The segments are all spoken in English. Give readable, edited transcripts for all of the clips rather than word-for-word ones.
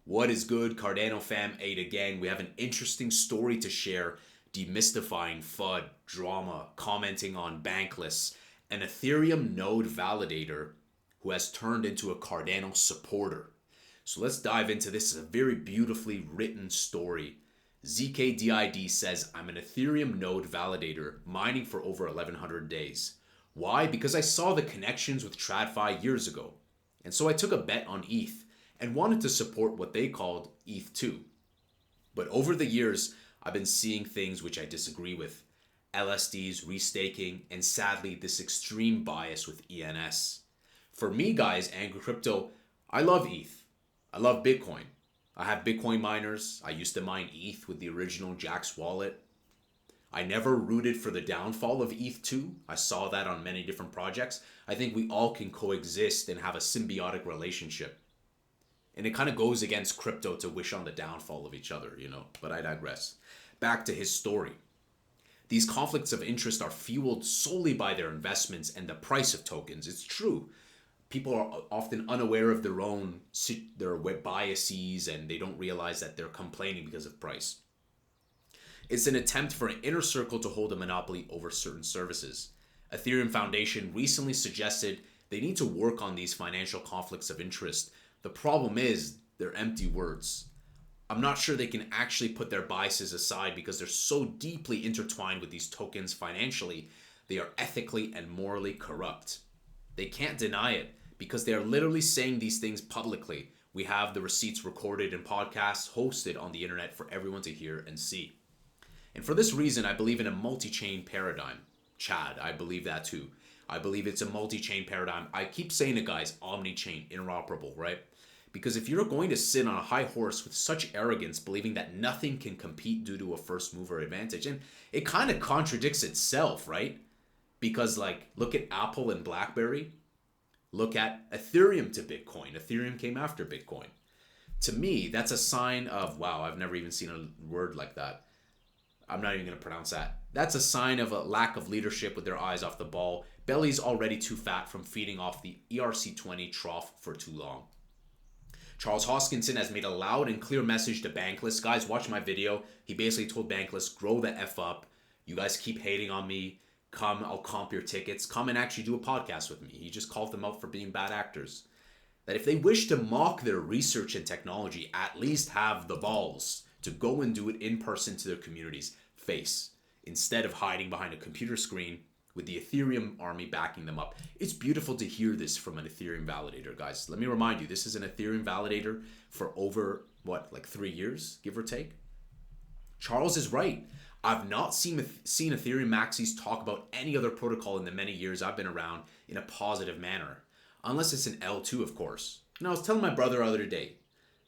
What is good, Cardano fam, ADA gang? We have an interesting story to share, demystifying FUD, drama, commenting on Bankless, an Ethereum node validator who has turned into a Cardano supporter. So let's dive into this. It's a very beautifully written story. ZKDID says, I'm an Ethereum node validator mining for over 1100 days. Why? Because I saw the connections with TradFi years ago. And so I took a bet on ETH and wanted to support what they called ETH2. But over the years, I've been seeing things which I disagree with. LSDs, restaking, and sadly, this extreme bias with ENS. For me, guys, Angry Crypto, I love ETH. I love Bitcoin. I have Bitcoin miners. I used to mine ETH with the original Jaxx wallet. I never rooted for the downfall of ETH2. I saw that on many different projects. I think we all can coexist and have a symbiotic relationship. And it kind of goes against crypto to wish on the downfall of each other, but I digress. Back to his story. These conflicts of interest are fueled solely by their investments and the price of tokens. It's true. People are often unaware of their biases, and they don't realize that they're complaining because of price. It's an attempt for an inner circle to hold a monopoly over certain services. Ethereum Foundation recently suggested they need to work on these financial conflicts of interest. The problem is they're empty words. I'm not sure they can actually put their biases aside because they're so deeply intertwined with these tokens financially. They are ethically and morally corrupt. They can't deny it because they are literally saying these things publicly. We have the receipts recorded in podcasts hosted on the internet for everyone to hear and see. And for this reason, I believe in a multi-chain paradigm. Chad, I believe that too. I believe it's a multi-chain paradigm. I keep saying it, guys, omni-chain, interoperable, right? Because if you're going to sit on a high horse with such arrogance, believing that nothing can compete due to a first mover advantage, and it kind of contradicts itself, right? Because look at Apple and BlackBerry. Look at Ethereum to Bitcoin. Ethereum came after Bitcoin. To me, that's a sign of, wow, I've never even seen a word like that. I'm not even going to pronounce that. That's a sign of a lack of leadership with their eyes off the ball. Belly's already too fat from feeding off the ERC20 trough for too long. Charles Hoskinson has made a loud and clear message to Bankless. Guys, watch my video. He basically told Bankless, grow the F up. You guys keep hating on me. Come, I'll comp your tickets. Come and actually do a podcast with me. He just called them out for being bad actors. That if they wish to mock their research and technology, at least have the balls to go and do it in person to their community's face, instead of hiding behind a computer screen with the Ethereum army backing them up. It's beautiful to hear this from an Ethereum validator, guys. Let me remind you, this is an Ethereum validator for over, 3 years, give or take? Charles is right. I've not seen Ethereum maxis talk about any other protocol in the many years I've been around in a positive manner. Unless it's an L2, of course. I was telling my brother the other day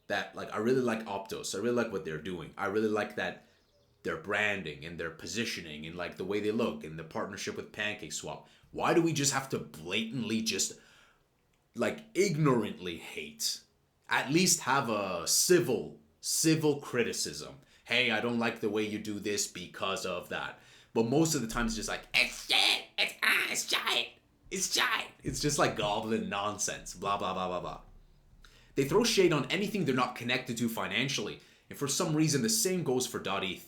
that I really like Optos. I really like what they're doing. I really like that their branding and their positioning and the way they look and the partnership with PancakeSwap. Why do we just have to blatantly just ignorantly hate? At least have a civil criticism. Hey, I don't like the way you do this because of that. But most of the time it's just it's shit, it's giant, it's giant. It's just goblin nonsense, blah, blah, blah, blah, blah. They throw shade on anything they're not connected to financially. And for some reason, the same goes for .eth.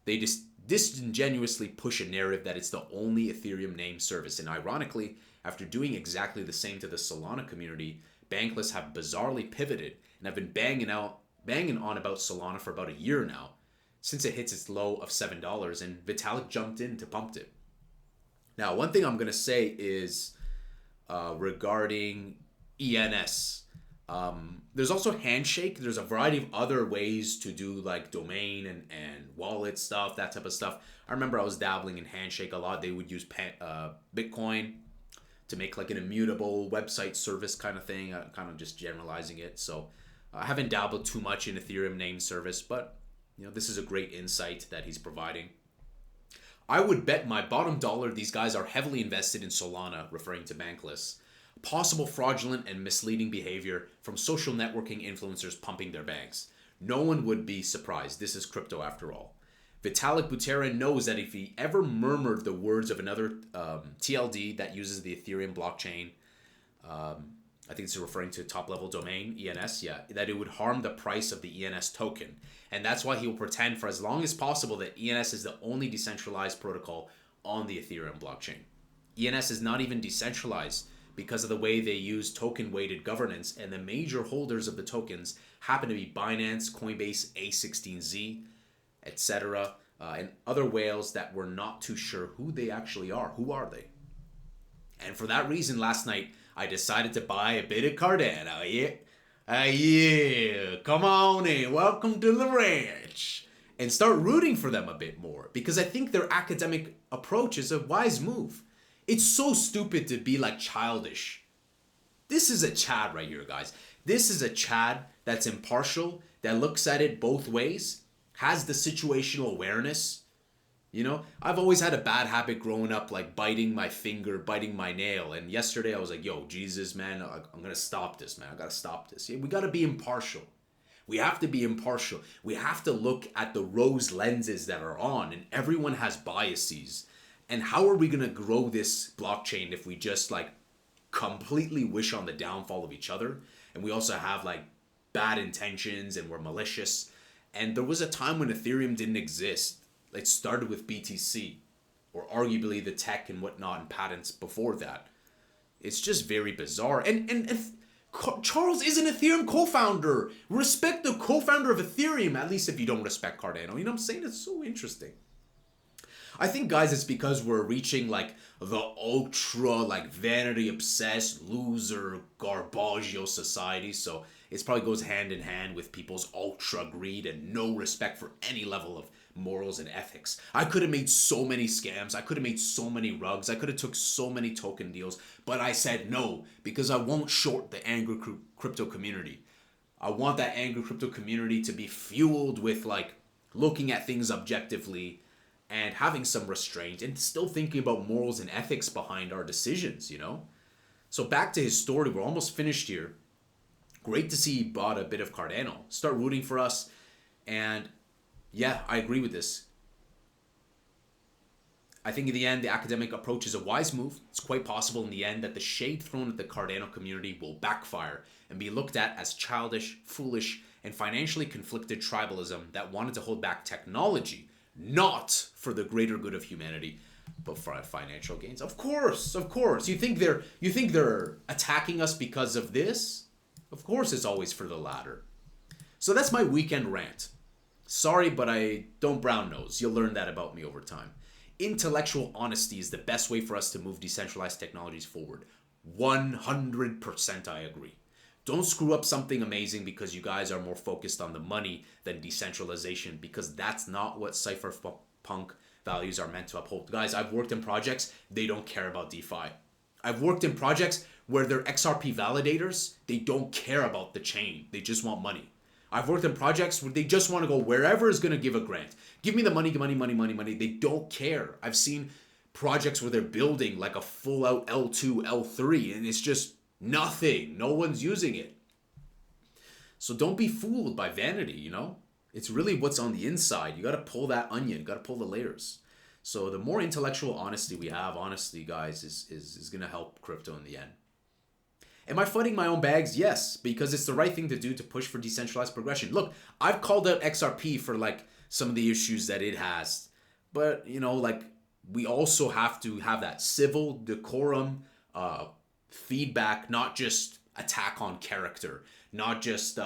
They just disingenuously push a narrative that it's the only Ethereum named service. And ironically, after doing exactly the same to the Solana community, Bankless have bizarrely pivoted and have been banging on about Solana for about a year now, since it hits its low of $7, and Vitalik jumped in to pump it. Now, one thing I'm going to say is regarding ENS. There's also Handshake. There's a variety of other ways to do domain and wallet stuff, that type of stuff. I remember I was dabbling in Handshake a lot. They would use Bitcoin to make an immutable website service kind of thing, kind of just generalizing it. So I haven't dabbled too much in Ethereum name service, but this is a great insight that he's providing. I would bet my bottom dollar these guys are heavily invested in Solana, referring to Bankless. Possible fraudulent and misleading behavior from social networking influencers pumping their banks. No one would be surprised. This is crypto after all. Vitalik Buterin knows that if he ever murmured the words of another TLD that uses the Ethereum blockchain, I think it's referring to top level domain, ENS, yeah, that it would harm the price of the ENS token. And that's why he will pretend for as long as possible that ENS is the only decentralized protocol on the Ethereum blockchain. ENS is not even decentralized because of the way they use token-weighted governance, and the major holders of the tokens happen to be Binance, Coinbase, A16Z, etc., and other whales that we're not too sure who they actually are. Who are they? And for that reason, last night, I decided to buy a bit of Cardano. Yeah, come on in, welcome to the ranch. And start rooting for them a bit more, because I think their academic approach is a wise move. It's so stupid to be like childish. This is a Chad right here, guys. This is a Chad that's impartial, that looks at it both ways, has the situational awareness. You know, I've always had a bad habit growing up, like biting my finger, biting my nail. And yesterday I was like, yo, Jesus, man, I'm going to stop this, man. I got to stop this. Yeah, we got to be impartial. We have to be impartial. We have to look at the rose lenses that are on, and everyone has biases. And how are we going to grow this blockchain if we just like completely wish on the downfall of each other? And we also have like bad intentions and we're malicious. And there was a time when Ethereum didn't exist. It started with BTC, or arguably the tech and whatnot and patents before that. It's just very bizarre. And Charles is an Ethereum co-founder. Respect the co-founder of Ethereum, at least if you don't respect Cardano. You know what I'm saying? It's so interesting. I think, guys, it's because we're reaching like the ultra like vanity obsessed loser garbaggio society. So it probably goes hand in hand with people's ultra greed and no respect for any level of morals and ethics. I could have made so many scams. I could have made so many rugs. I could have took so many token deals, but I said no because I won't short the angry crypto community. I want that angry crypto community to be fueled with like looking at things objectively and having some restraint and still thinking about morals and ethics behind our decisions, you know? So back to his story, we're almost finished here. Great to see he bought a bit of Cardano. Start rooting for us. And yeah, I agree with this. I think in the end, the academic approach is a wise move. It's quite possible in the end that the shade thrown at the Cardano community will backfire and be looked at as childish, foolish, and financially conflicted tribalism that wanted to hold back technology, not for the greater good of humanity, but for financial gains. Of course. You think they're attacking us because of this? Of course it's always for the latter. So that's my weekend rant. Sorry, but I don't brown nose. You'll learn that about me over time. Intellectual honesty is the best way for us to move decentralized technologies forward. 100% I agree. Don't screw up something amazing because you guys are more focused on the money than decentralization, because that's not what cypherpunk values are meant to uphold. Guys, I've worked in projects, they don't care about DeFi. I've worked in projects where they're XRP validators, they don't care about the chain, they just want money. I've worked in projects where they just want to go wherever is going to give a grant. Give me the money. They don't care. I've seen projects where they're building like a full out L2, L3, and it's just nothing. No one's using it. So don't be fooled by vanity, you know? It's really what's on the inside. You got to pull that onion. You got to pull the layers. So the more intellectual honesty we have, honestly, guys, is going to help crypto in the end. Am I fighting my own bags? Yes, because it's the right thing to do to push for decentralized progression. Look, I've called out XRP for like some of the issues that it has. But, you know, like we also have to have that civil decorum feedback, not just attack on character, not just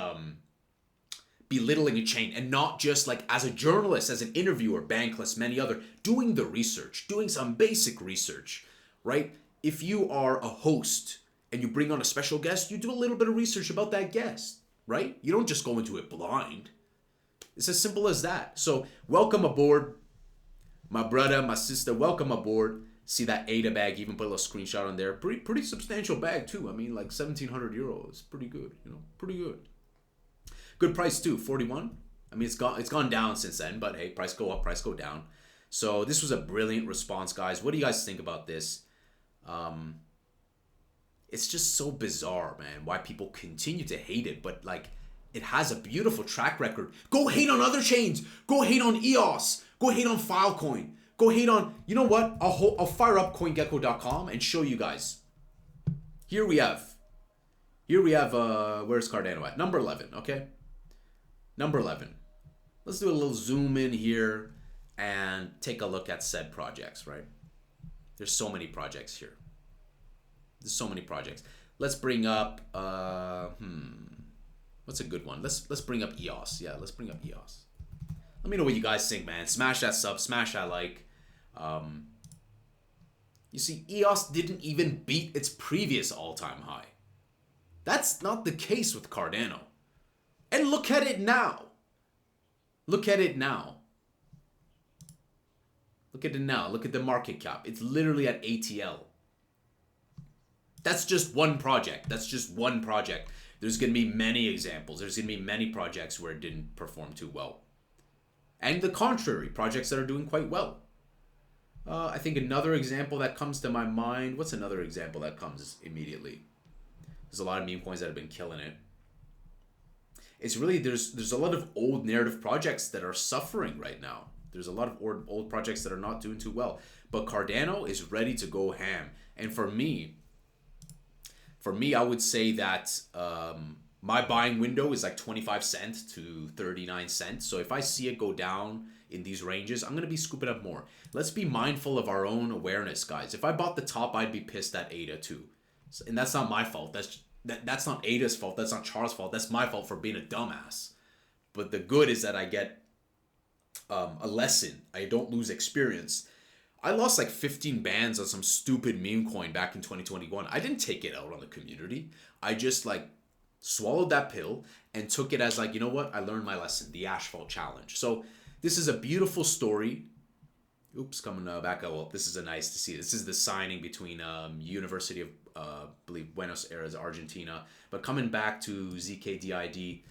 belittling a chain, and not just like as a journalist, as an interviewer, Bankless, many other, doing the research, doing some basic research, right? If you are a host and you bring on a special guest, you do a little bit of research about that guest, right? You don't just go into it blind. It's as simple as that. So welcome aboard, my brother, my sister, welcome aboard. See that ADA bag, even put a little screenshot on there. Pretty substantial bag too. I mean, like 1,700 euros. Pretty good, you know, pretty good. Good price too, 41. I mean, it's gone down since then, but hey, price go up, price go down. So this was a brilliant response, guys. What do you guys think about this? It's just so bizarre, man, why people continue to hate it, but like it has a beautiful track record. Go hate on other chains. Go hate on EOS. Go hate on Filecoin. Go hate on, you know what? I'll fire up CoinGecko.com and show you guys. Here we have Here we have, where's Cardano at? Number 11, okay? Number 11. Let's do a little zoom in here and take a look at said projects, right? There's so many projects here. There's so many projects. Let's bring up, what's a good one? Let's bring up EOS. Yeah, let's bring up EOS. Let me know what you guys think, man. Smash that sub, smash that like. You see, EOS didn't even beat its previous all-time high. That's not the case with Cardano. And look at it now. Look at it now. Look at it now. Look at the market cap. It's literally at ATL. That's just one project. That's just one project. There's going to be many examples. There's going to be many projects where it didn't perform too well. And the contrary, projects that are doing quite well. I think another example that comes to my mind, what's another example that comes immediately? There's a lot of meme coins that have been killing it. It's really, there's a lot of old narrative projects that are suffering right now. There's a lot of old projects that are not doing too well. But Cardano is ready to go ham. And for me, I would say that my buying window is like 25 cents to 39 cents. So if I see it go down in these ranges, I'm going to be scooping up more. Let's be mindful of our own awareness, guys. If I bought the top, I'd be pissed at ADA too. And that's not my fault. That's not Ada's fault. That's not Charles' fault. That's my fault for being a dumbass. But the good is that I get a lesson. I don't lose experience. I lost like 15 bands on some stupid meme coin back in 2021. I didn't take it out on the community. I just like swallowed that pill and took it as like, you know what? I learned my lesson, the asphalt challenge. So this is a beautiful story. Oops, coming back. Oh, well, this is a nice to see. This is the signing between University of, I believe, Buenos Aires, Argentina. But coming back to ZKDID,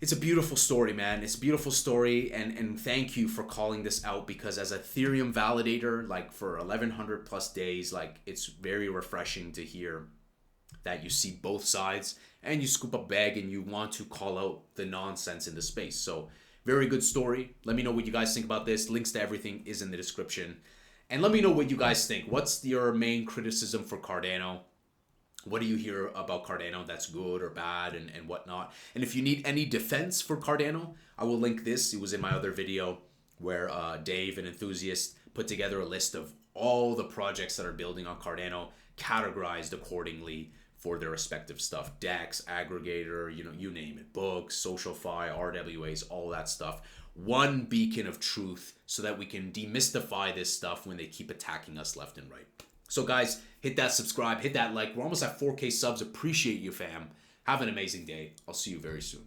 it's a beautiful story, man. It's a beautiful story, and thank you for calling this out, because as Ethereum Validator, like for 1,100 plus days, like it's very refreshing to hear that you see both sides and you scoop up bag and you want to call out the nonsense in the space. So very good story. Let me know what you guys think about this. Links to everything is in the description. And let me know what you guys think. What's your main criticism for Cardano? What do you hear about Cardano that's good or bad and whatnot? And if you need any defense for Cardano, I will link this. It was in my other video where Dave, an enthusiast, put together a list of all the projects that are building on Cardano, categorized accordingly for their respective stuff. DEX, aggregator, you name it. Books, SocialFi, RWAs, all that stuff. One beacon of truth so that we can demystify this stuff when they keep attacking us left and right. So guys, hit that subscribe, hit that like. We're almost at 4K subs. Appreciate you, fam. Have an amazing day. I'll see you very soon.